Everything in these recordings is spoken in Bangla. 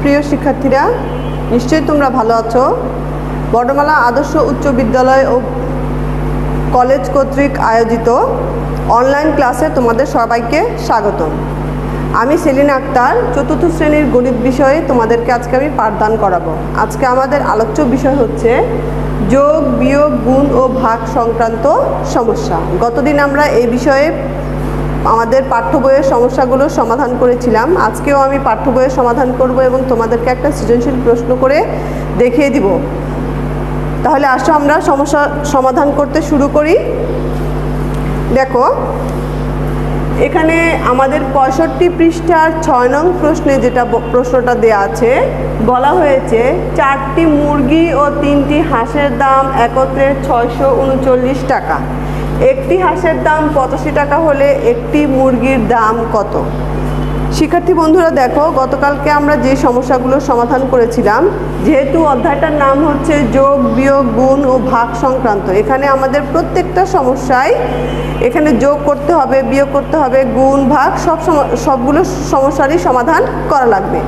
প্রিয় শিক্ষার্থীরা, নিশ্চয়ই তোমরা ভালো আছো। বড়মালা আদর্শ উচ্চ বিদ্যালয় ও কলেজ কর্তৃক আয়োজিত অনলাইন ক্লাসে তোমাদের সবাইকে স্বাগতম। আমি সেলিনা আক্তার, চতুর্থ শ্রেণীর গণিত বিষয়ে তোমাদেরকে আজকে আমি পাঠদান করাবো। আজকে আমাদের আলোচ্য বিষয় হচ্ছে যোগ, বিয়োগ, গুণ ও ভাগ সংক্রান্ত সমস্যা। গতদিন আমরা এই বিষয়ে আমাদের পাঠ্য বইয়ের সমস্যাগুলো সমাধান করেছিলাম। আজকেও আমি পাঠ্য বইয়ের সমাধান করব এবং তোমাদেরকে একটা সৃজনশীল প্রশ্ন করে দেখিয়ে দিব। তাহলে আসো আমরা সমস্যা সমাধান করতে শুরু করি। দেখো, এখানে আমাদের 65 পৃষ্ঠার 6 নং প্রশ্নে যেটা প্রশ্নটা দেওয়া আছে, বলা হয়েছে 4টি মুরগি ও 3টি হাঁসের দাম একত্রে 639 টাকা। একটি হাঁসের দাম 85 টাকা হলে একটি মুরগির দাম কত? শিক্ষার্থী বন্ধুরা দেখো, গতকালকে আমরা যে সমস্যাগুলো সমাধান করেছিলাম, যেহেতু অধ্যায়টার নাম হচ্ছে যোগ, বিয়োগ, গুণ ও ভাগ সংক্রান্ত, এখানে আমাদের প্রত্যেকটা সমস্যায় এখানে যোগ করতে হবে, বিয়োগ করতে হবে, গুণ, ভাগ সবগুলো সমস্যারই সমাধান করা লাগবে।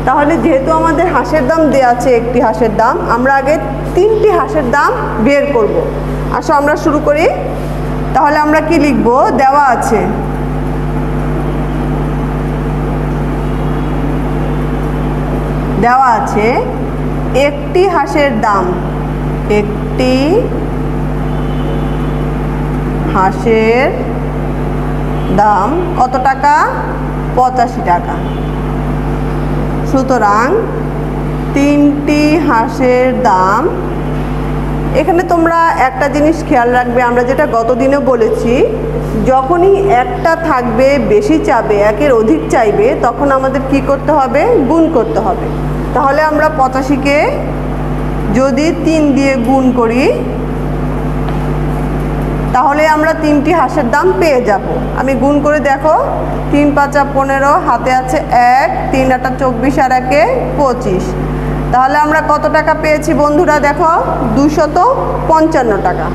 তাহলে যেহেতু আমাদের হাঁসের দাম দেওয়া আছে, একটি হাঁসের দাম, আমরা আগে 3টি হাঁসের দাম বের করব। আসো আমরা শুরু করি। তাহলে আমরা কি লিখব? দেওয়া আছে একটি হাঁসের দাম, একটি হাঁসের দাম কত টাকা? 85 টাকা। সুতরাং 3টি হাঁসের দাম, এখানে তোমরা একটা জিনিস খেয়াল রাখবে, আমরা যেটা গতদিনও বলেছি, যখনই একটা থাকবে বেশি চাবে, একের অধিক চাইবে, তখন আমাদের কি করতে হবে? গুণ করতে হবে। তাহলে আমরা 85কে যদি 3 দিয়ে গুণ করি, তাহলে আমরা 3টি হাঁসের দাম পেয়ে যাব। আমি গুণ করে দেখো, 3 5 15, হাতে আছে 1, 3 8 24 আর 1 25। তাহলে আমরা কত টাকা পেয়েছি বন্ধুরা? দেখো, 255 টাকা।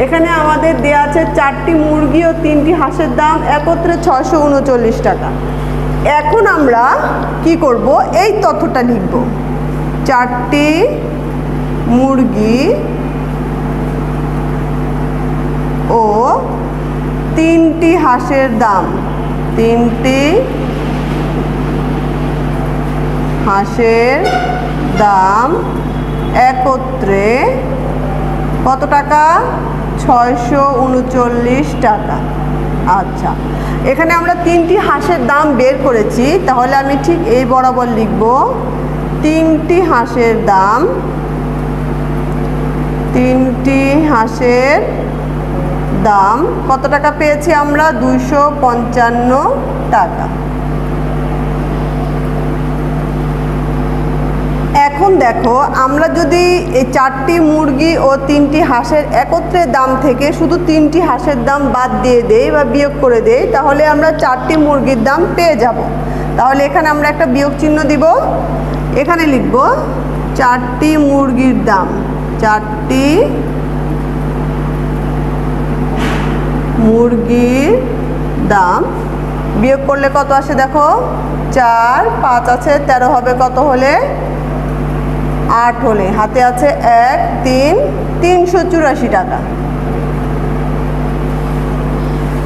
এখানে আমাদের দেওয়া আছে 4টি মুরগি ও 3টি হাঁসের দাম একত্রে 639 টাকা। এখন আমরা কি করব? এই তথ্যটা লিখব। 4টি মুরগি ও 3টি হাঁসের দাম, 3টি হাঁসের দাম একত্রে কত টাকা? 639 টাকা। আচ্ছা, এখানে আমরা 3টি হাঁসের দাম বের করেছি, তাহলে আমি ঠিক এই বরাবর লিখব 3টি হাঁসের দাম, 3টি হাঁসের দাম কত টাকা পেয়েছি আমরা? 255 টাকা। এখন দেখো, আমরা যদি এই 4টি মুরগি ও 3টি হাঁসের একত্রে দাম থেকে শুধু 3টি হাঁসের দাম বাদ দিয়ে দেই বা বিয়োগ করে দেই, তাহলে আমরা 4টি মুরগির দাম পেয়ে যাব। তাহলে এখানে আমরা একটা বিয়োগ চিহ্ন দিব। এখানে লিখব 4টি মুরগির দাম, 4টি মুরগির দাম বিয়োগ করলে কত আসে? দেখো, 4 5 আছে 13 হবে কত হলে? 8 হলে, হাতে আছে 1 3, 384 টাকা।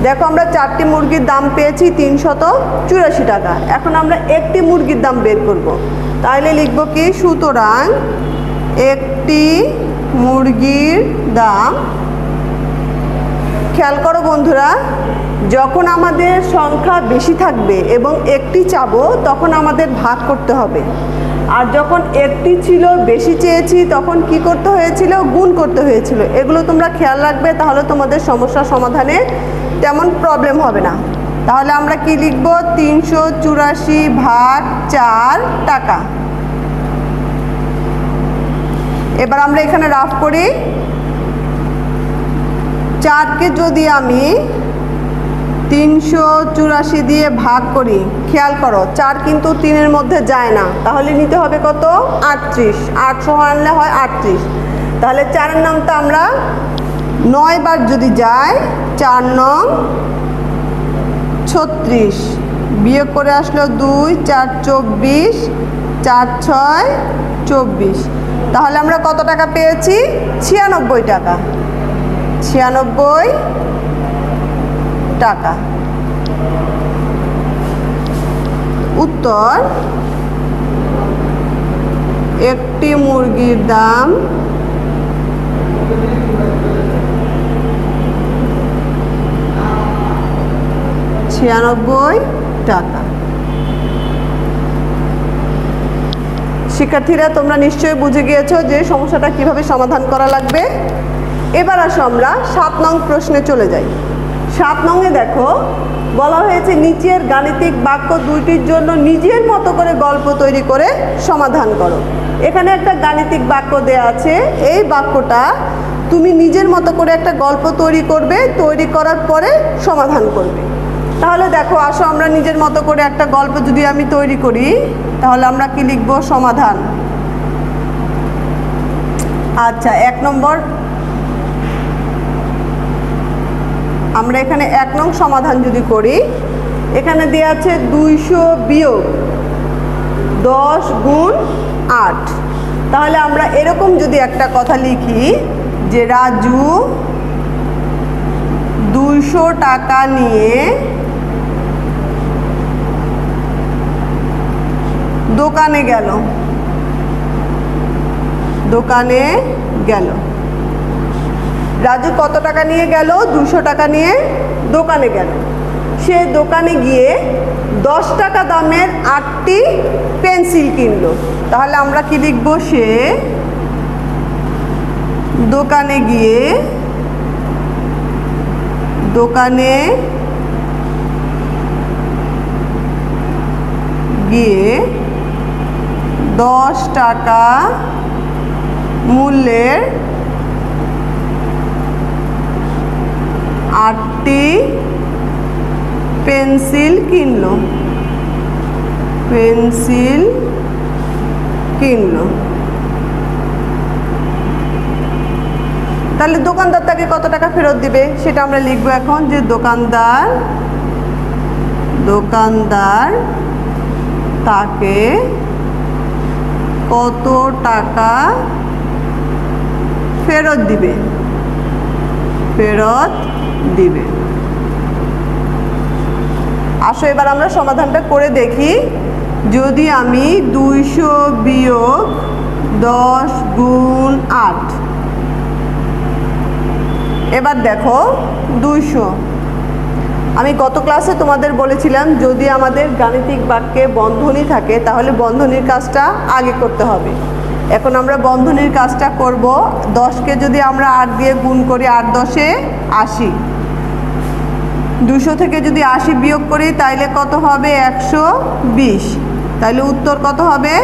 দেখো, আমরা 4টি মুরগির দাম পেয়েছি 384 টাকা। এখন আমরা একটি মুরগির দাম বের করব। তাহলে লিখব কি? সুতরাং একটি মুরগির দাম, খেয়াল করো বন্ধুরা, যখন আমাদের সংখ্যা বেশি থাকবে এবং একটি চাবো, তখন আমাদের ভাগ করতে হবে। আর যখন একটি ছিল, বেশি চেয়েছি, তখন কি করতে হয়েছিল? গুণ করতে হয়েছিল। এগুলো তোমরা খেয়াল রাখবে, তাহলে তোমাদের সমস্যা সমাধানে তেমন প্রবলেম হবে না। তাহলে আমরা কি লিখব? 384 ভাগ 4 টাকা। এবার আমরা এখানে রাফ করি। 4কে যদি আমি 384 দিয়ে ভাগ করি, খেয়াল করো 4 কিন্তু 3-এর মধ্যে যায় না, তাহলে নিতে হবে কত? 38। 8 সহ আনলে হয় 38। তাহলে 4-এর নামটা আমরা 9 বার যদি যায়, 4 9 36, বিয়োগ করে আসলো 2 4 24, 4 6 24। তাহলে আমরা কত টাকা পেয়েছি? 96 টাকা। 96 টাকা। উত্তর, একটি মুরগির দাম 96 টাকা। শিক্ষার্থীরা, তোমরা নিশ্চয়ই বুঝে গিয়েছো যে সমস্যাটা কিভাবে সমাধান করা লাগবে। এবার আসো আমরা 7 নং প্রশ্নে চলে যাই। 7 নংয়ে দেখো বলা হয়েছে নিচের গাণিতিক বাক্য দুইটির জন্য নিজের মতো করে গল্প তৈরি করে সমাধান করো। এখানে একটা গাণিতিক বাক্য দেয়া আছে, এই বাক্যটা তুমি নিজের মতো করে একটা গল্প তৈরি করবে, তৈরি করার পরে সমাধান করবে। তাহলে দেখো, আসো আমরা নিজের মতো করে একটা গল্প যদি আমি তৈরি করি, তাহলে আমরা কি লিখব? সমাধান। আচ্ছা, 1 নম্বর, আমরা এখানে 1 নং সমাধান যদি করি, এখানে দেওয়া আছে 200 বিয়োগ 10 গুণ 8। তাহলে আমরা এরকম যদি একটা কথা লিখি যে রাজু 200 টাকা নিয়ে দোকানে গেল। দোকানে গেল। রাজু কত টাকা নিয়ে গেল? 200 টাকা নিয়ে দোকানে গেল। সে দোকানে গিয়ে 10 টাকা দামের 8টি পেন্সিল কিনলো। তাহলে আমরা কি লিখব? সে দোকানে গিয়ে 10 টাকা মূল্যের 8টি পেন্সিল কিনলো। তাহলে দোকানদার তাকে কত টাকা ফেরত দিবে সেটা আমরা লিখবো এখন, যে দোকানদার তাকে কত টাকা ফেরত দিবে। আসো এবার আমরা সমাধানটা করে দেখি। যদি আমি 200 বিয়োগ 10 গুণ 8, এবার দেখো 200, আমি গত ক্লাসে তোমাদের বলেছিলাম যদি আমাদের গাণিতিক বাক্যে বন্ধনী থাকে তাহলে বন্ধনীর কাজটা আগে করতে হবে। এখন আমরা বন্ধনীর কাজটা করব। 10কে যদি আমরা 8 দিয়ে গুণ করি, 8 10 80। 200 থেকে যদি 80 বিয়োগ করি তাইলে কত হবে? 120। তাইলে উত্তর কত হবে?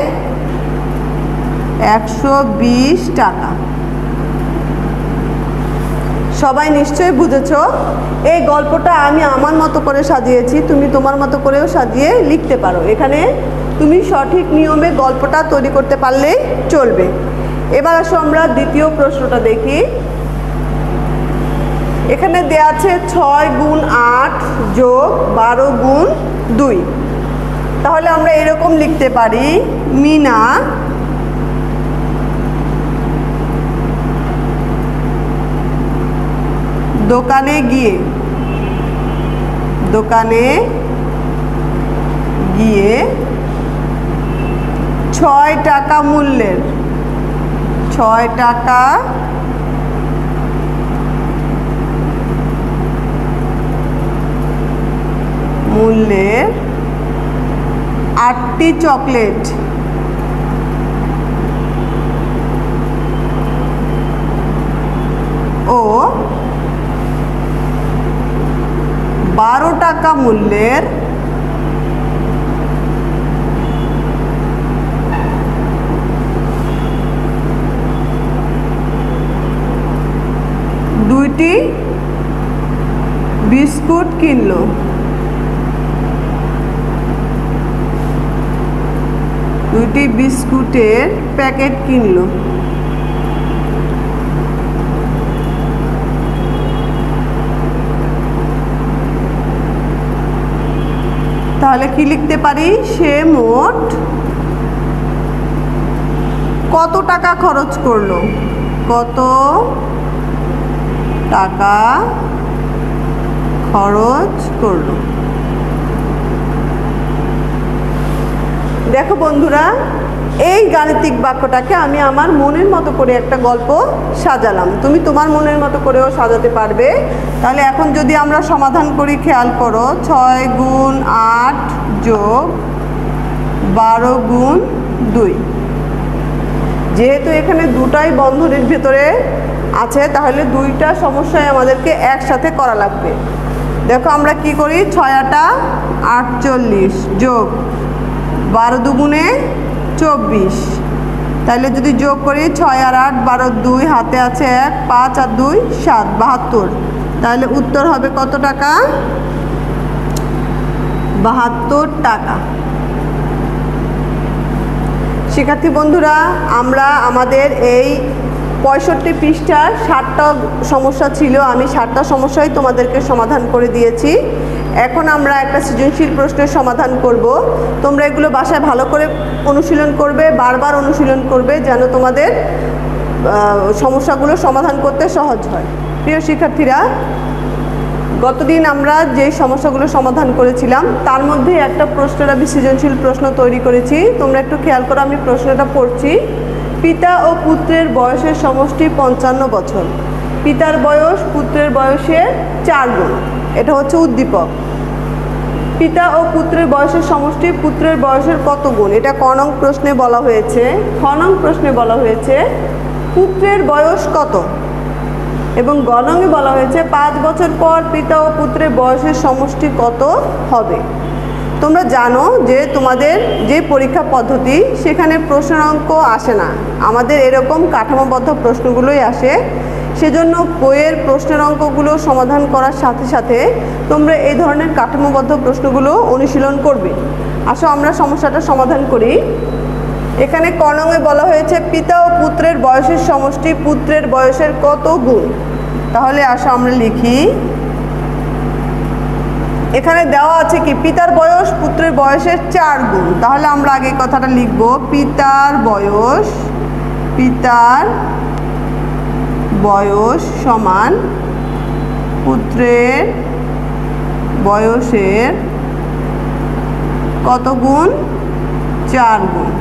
120 টাকা। সবাই নিশ্চয়ই বুঝেছো। এই গল্পটা আমি আমার মতো করে সাজিয়েছি, তুমি তোমার মতো করেও সাজিয়ে লিখতে পারো। এখানে তুমি সঠিক নিয়মে গল্পটা তৈরি করতে পারলেই চলবে। এবার আসো আমরা দ্বিতীয় প্রশ্নটা দেখি। এখানে দেয়া আছে 6 গুণ 8 যোগ 12 গুণ 2। তাহলে আমরা এরকম লিখতে পারি, মিনা দোকানে গিয়ে 6 টাকা মূল্যের 8টি চকলেট ও 12 টাকা মূল্যের 2টি বিস্কুট কিনলো। দুইটি বিস্কুটের প্যাকেট কিনলো। তাহলে কি লিখতে পারি? সে মোট কত টাকা খরচ করলো, কত টাকা খরচ করলো। দেখো বন্ধুরা, এই গাণিতিক বাক্যটাকে আমি আমার মনের মতো করে একটা গল্প সাজালাম, তুমি তোমার মনের মতো করেও সাজাতে পারবে। তাহলে এখন যদি আমরা সমাধান করি, খেয়াল করো, 6 গুণ 8 যোগ 12 গুণ 2। যেহেতু এখানে দুটাই বন্ধনীর ভেতরে আছে, তাহলে দুইটা সমস্যায় আমাদেরকে একসাথে করা লাগবে। দেখো আমরা কি করি, 6 8 48 যোগ 12 দুগুণে 24। তাহলে যদি যোগ করি 6 আর 8 12 2 হাতে আছে 1, 5 আর 2 7, 72। তাহলে উত্তর হবে কত টাকা, 72 টাকা। শিক্ষার্থী বন্ধুরা, আমরা আমাদের এই 65 পৃষ্ঠার 60টা সমস্যা ছিল, আমি 60টা সমস্যাই তোমাদেরকে সমাধান করে দিয়েছি। এখন আমরা একটা সৃজনশীল প্রশ্নের সমাধান করব। তোমরা এগুলো বাসায় ভালো করে অনুশীলন করবে, বারবার অনুশীলন করবে, যেন তোমাদের সমস্যাগুলো সমাধান করতে সহজ হয়। প্রিয় শিক্ষার্থীরা, গতদিন আমরা যে সমস্যাগুলো সমাধান করেছিলাম তার মধ্যে একটা প্রশ্নের আমি সৃজনশীল প্রশ্ন তৈরি করেছি। তোমরা একটু খেয়াল করো, আমি প্রশ্নটা পড়ছি। পিতা ও পুত্রের বয়সের সমষ্টি 55 বছর। পিতার বয়স পুত্রের বয়সের 4 গুণ। এটা হচ্ছে উদ্দীপক। পিতা ও পুত্রের বয়সের সমষ্টি পুত্রের বয়সের কত গুণ? এটা ক নং প্রশ্নে বলা হয়েছে। খ নং প্রশ্নে বলা হয়েছে পুত্রের বয়স কত, এবং গ নংয়ে বলা হয়েছে 5 বছর পর পিতা ও পুত্রের বয়সের সমষ্টি কত হবে। তোমরা জানো যে তোমাদের যে পরীক্ষা পদ্ধতি সেখানে প্রশ্নের অঙ্ক আসে না, আমাদের এরকম কাঠামোবদ্ধ প্রশ্নগুলোই আসে। সেজন্য বইয়ের প্রশ্নের অঙ্কগুলো সমাধান করার সাথে সাথে তোমরা এই ধরনের কাঠামোবদ্ধ প্রশ্নগুলো অনুশীলন করবে। আসো আমরা সমস্যাটা সমাধান করি। এখানে ক নংয়ে বলা হয়েছে পিতা ও পুত্রের বয়সের সমষ্টি পুত্রের বয়সের কত গুণ। তাহলে আসো আমরা লিখি। এখানে দেওয়া আছে কি পিতার বয়স পুত্রের বয়সের 4 গুণ। তাহলে আমরা আগে কথাটা লিখব, পিতার বয়স সমান পুত্রের বয়সের কত গুণ? 4 গুণ।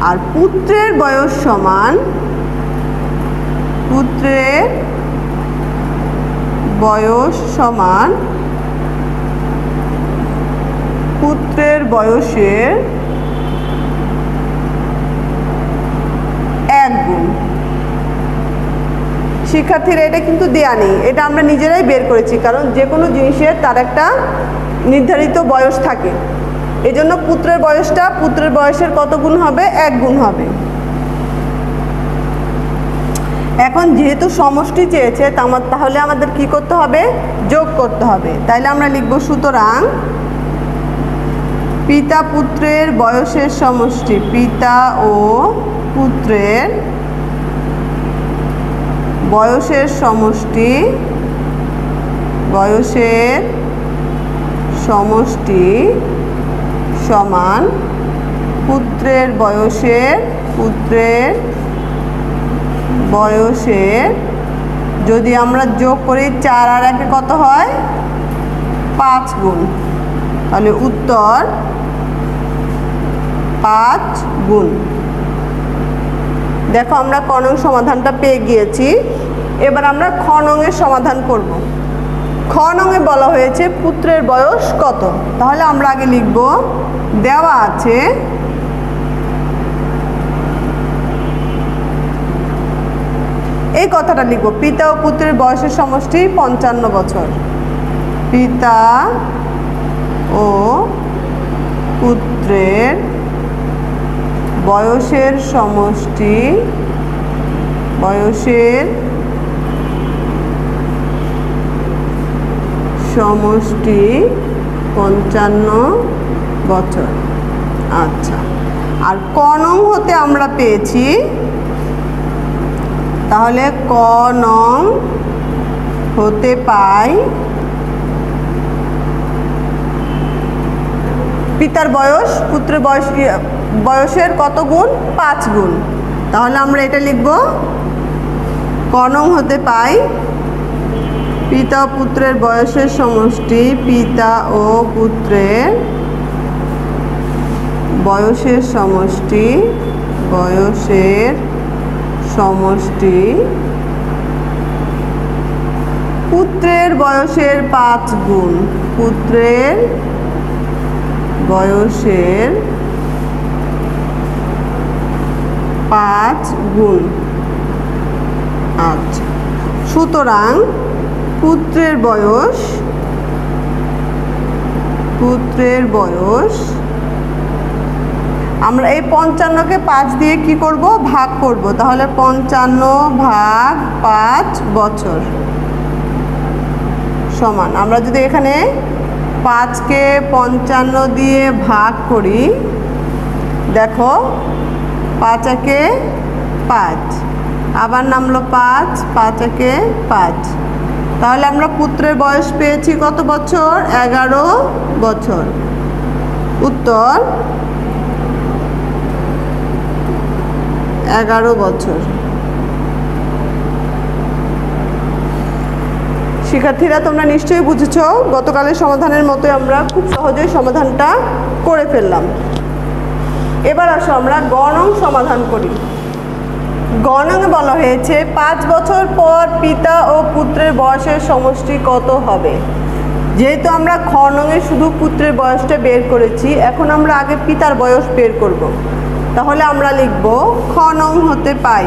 আর পুত্রের বয়স সমান পুত্রের বয়সের 1 গুণ। শিক্ষার্থীরা, এটা কিন্তু দেয়া নেই, এটা আমরা নিজেরাই বের করেছি, কারণ যে কোনো জিনিসের তার একটা নির্ধারিত বয়স থাকে। এজন্য পুত্রের বয়সটা পুত্রের বয়সের কত গুণ হবে? 1 গুণ হবে। এখন যেহেতু সমষ্টি চেয়েছে তাহলে আমাদের কি করতে হবে? যোগ করতে হবে। তাইলে আমরা লিখব সুতরাং পিতা পুত্রের বয়সের সমষ্টি, পিতা ও পুত্রের বয়সের সমষ্টি সমান পুত্রের বয়সের যদি আমরা যোগ করি 4 আর 1 কত হয়? 5 গুণ। তাহলে উত্তর 5 গুণ। দেখো আমরা ক নং সমাধানটা পেয়ে গিয়েছি। এবার আমরা খ নংয়ের সমাধান করব। খ নংয়ে বলা হয়েছে পুত্রের বয়স কত। তাহলে আমরা আগে লিখব, দেওয়া আছে এই কথাটা লিখব, পিতা ও পুত্রের বয়সের সমষ্টি 55 বছর। পিতা ও পুত্রের বয়সের সমষ্টি 55 বছর। আচ্ছা, আর ক নং হতে আমরা পেয়েছি, তাহলে ক নং হতে পাই পিতার বয়স পুত্রের বয়সের কত গুণ? 5 গুণ। তাহলে আমরা এটা লিখব, ক নং হতে পাই পিতা ও পুত্রের বয়সের সমষ্টি, পিতা ও পুত্রের বয়সের সমষ্টি, পুত্রের বয়সের 5 গুণ, পুত্রের বয়সের 5 গুণ। আচ্ছা, সুতরাং পুত্রের বয়স আমরা এই 55কে 5 দিয়ে কি করব? ভাগ করব। তাহলে 55 ভাগ 5 বছর সমান, আমরা যদি এখানে 5কে 55 দিয়ে ভাগ করি, দেখো 5 একে 5, আবার নামলো 5, 5 একে 5। তাহলে আমরা পুত্রের বয়স পেয়েছি কত বছর? 11 বছর। উত্তর 11 বছর। শিক্ষার্থীরা, তোমরা নিশ্চয়ই বুঝেছো, গতকালের সমাধানের মতো আমরা খুব সহজেই সমাধানটা করে ফেললাম। এবার আসো আমরা গ নং সমাধান করি। গ নংয়ে বলা হয়েছে 5 বছর পর পিতা ও পুত্রের বয়সের সমষ্টি কত হবে। যেহেতু আমরা খ নংয়ে শুধু পুত্রের বয়সটা বের করেছি, এখন আমরা আগে পিতার বয়স বের করব। তাহলে আমরা লিখব, খ নং হতে পাই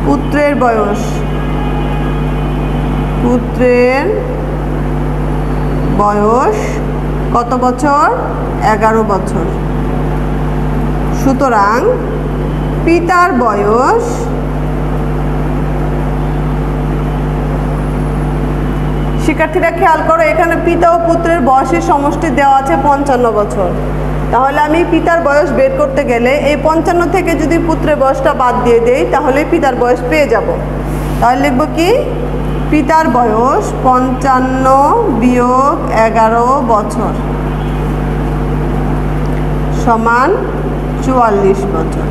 পুত্রের বয়স কত বছর? 11 বছর। সুতরাং পিতার বয়স শিক্ষার্থীরা খেয়াল করো, এখানে পিতা ও পুত্রের বয়সের সমষ্টি দেওয়া আছে 55 বছর। তাহলে আমি পিতার বয়স বের করতে গেলে এই 55 থেকে যদি পুত্রের বয়সটা বাদ দিয়ে দেই, তাহলে পিতার বয়স পেয়ে যাব। তাহলে লিখব কি? পিতার বয়স 55 বিয়োগ 11 বছর সমান 44 বছর।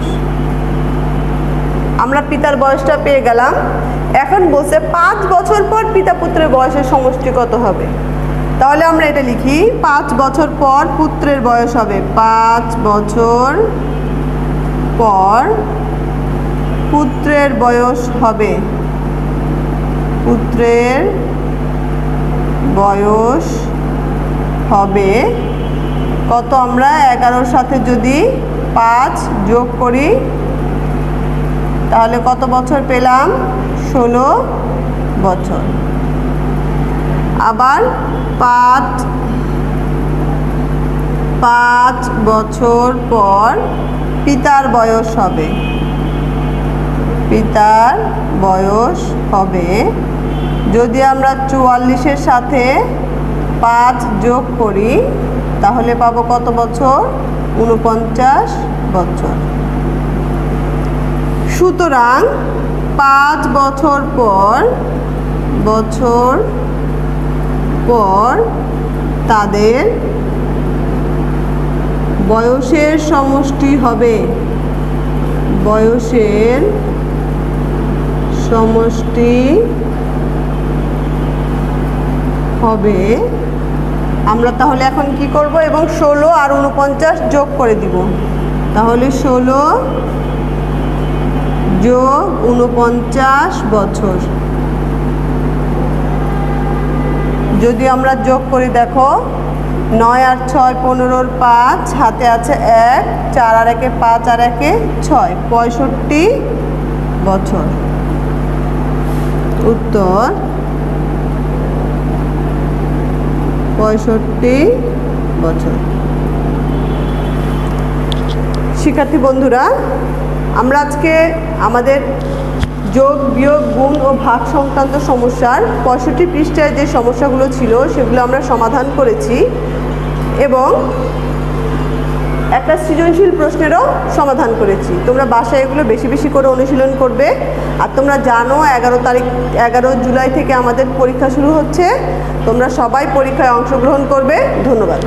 আমরা পিতার বয়সটা পেয়ে গেলাম। এখন বলছে 5 বছর পর পিতা পুত্রের বয়সের সমষ্টি কত হবে। তাহলে আমরা এটা লিখি, 5 বছর পর পুত্রের বয়স হবে, 5 বছর পর পুত্রের বয়স হবে, কত? আমরা 11-র সাথে যদি 5 যোগ করি, তাহলে কত বছর পেলাম? 16 বছর। আবার 5 বছর পর পিতার বয়স হবে, যদি আমরা 44-এর সাথে 5 যোগ করি, তাহলে পাবো কত বছর? 49 বছর। সুতরাং 5 বছর পর তাদের বয়সের সমষ্টি হবে, আমরা তাহলে এখন কি করব? এবং 16 আর 49 যোগ করে দিব। তাহলে 16 যোগ 49 বছর। যদি আমরা যোগ করি, দেখো 9 আর 6 15-র 5, হাতে আছে 1, 4 আর 1-এ 5 আর 1-এ 6, 65 বছর। উত্তর 65 বছর। শিক্ষার্থী বন্ধুরা, আমরা আজকে আমাদের যোগ বিয়োগ গুণ ও ভাগ সংক্রান্ত সমস্যার 65 পৃষ্ঠায় যে সমস্যাগুলো ছিল সেগুলো আমরা সমাধান করেছি এবং একটা সৃজনশীল প্রশ্নেরও সমাধান করেছি। তোমরা বাসায় এগুলো বেশি বেশি করে অনুশীলন করবে। আর তোমরা জানো 11 জুলাই থেকে আমাদের পরীক্ষা শুরু হচ্ছে। তোমরা সবাই পরীক্ষায় অংশগ্রহণ করবে। ধন্যবাদ।